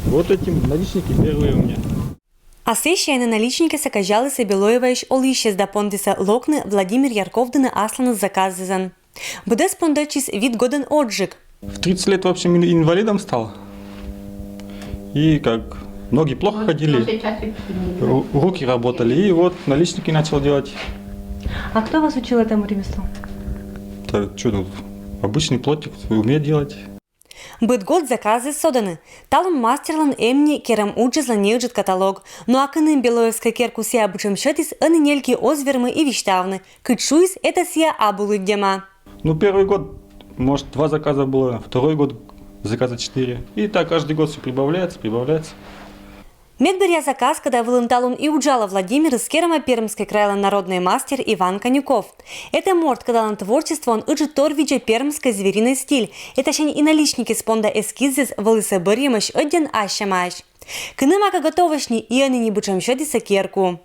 Вот эти наличники первые у меня. А сещаяны наличники сакажалысы белоеваиш олищес да пондиса локны Владимир Ярковдыны асланы заказызан. Быдес пондачис вид годен отжиг. В 30 лет, в общем, инвалидом стал. И как ноги плохо ходили, руки работали. И вот наличники начал делать. А кто вас учил этому ремеслу? Так, что тут? Обычный плотник, умеет делать. Быт год заказы соданы. Талон мастерлан эмни керам уджизлан неуджит каталог. Но акыным белоевской керку сия обучем счетис аны нельки озвермы и виштавны. Кычуис это сия абулы дема. Ну, первый год, может, 2 заказа было, второй год заказа 4. И так каждый год все прибавляется. Медберя заказ, когда вылымталун и уджала Владимир из Керама Пермской крайлан народный мастер Иван Конюков. Это морд, когда на творчество он иджит торвиджа пермской звериный стиль. Это шень и наличники спонда эскизис волысыбырьямыш один ащамаш. Кынымака готовошни и они не бучам щодиса керку.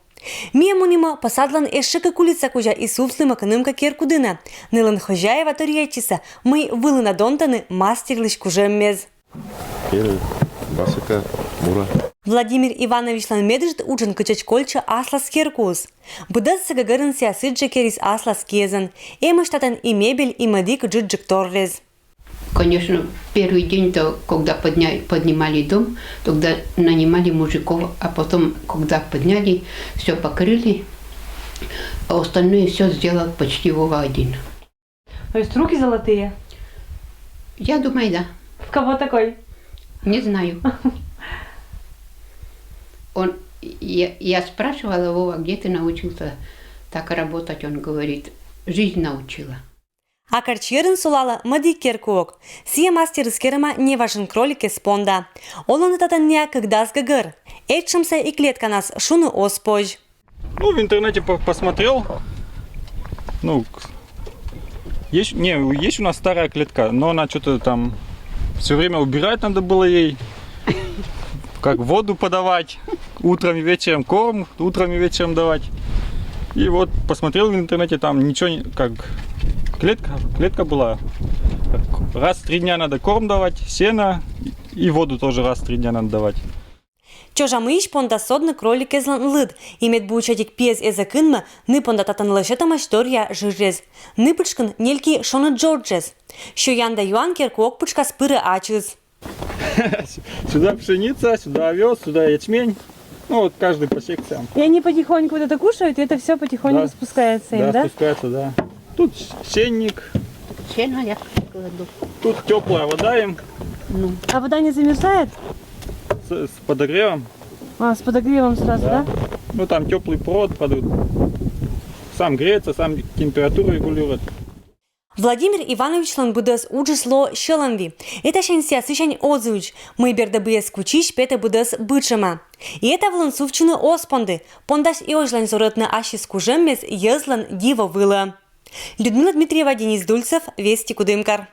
Мия мунима посадлан эшика кулица кужа и суфлыма кынымка керку дына. Нылын хожаева торьячиса, мы вылына донтаны мастерлыш кужем мез. Первый, басыка, мура. Владимир Иванович ланмедрит учен кычач кольча аслас керкус. Будас сагагарын сиасыджа керис аслас кезен. Эма штатан и мебель, и мадик джиджик торрез. Конечно, первый день, когда поднимали дом, тогда нанимали мужиков, а потом, когда подняли, все покрыли, а остальное все сделал почти Вова один. То есть руки золотые? Я думаю, да. В кого такой? Не знаю. Я спрашивала Вова, где ты научился так работать? Он говорит, жизнь научила. А карчерин сулала мади керкуок. Сия мастер из керама не важен кролик из понда. Он это не когда сгагар. Эчемся и клетка нас шуны оспoj. Ну, в интернете посмотрел. Ну, есть у нас старая клетка, но она что-то там все время убирать надо было ей. Как воду подавать, утром и вечером корм, утром и вечером давать. И вот посмотрел в интернете, там ничего, как клетка была. Раз в 3 дня надо корм давать, сено и воду тоже раз в 3 дня надо давать. Чожа мыш понда содны кролик излан лыд. Имет бучатик пез эзакынма, ны понда татан лышетама штория жижез. Ны пычкын нельки шона джорджез. Шо янда юан керкуок пычка спыры ачыз. Сюда пшеница, сюда овес, сюда ячмень. Ну вот каждый по секциям. И они потихоньку вот это кушают, и это все потихоньку спускается им, да? Да, спускается, да. Тут сенник. Сено я кладу. Тут теплая вода им А вода не замерзает? с подогревом. А, с подогревом сразу, да? Ну там теплый провод подают. Сам греется, сам температуру регулирует. Владимир Иванович ланбудас уджисло щеламви. Это шенсия сышань отзывч. Мы бердабые скучиш пете будас бычама. И это влансувчины оспонды. Пондас и ожлань зоротны аши скужеммес езлан диво выла. Людмила Дмитриева, Денис Дульцев, Вести Кудымкар.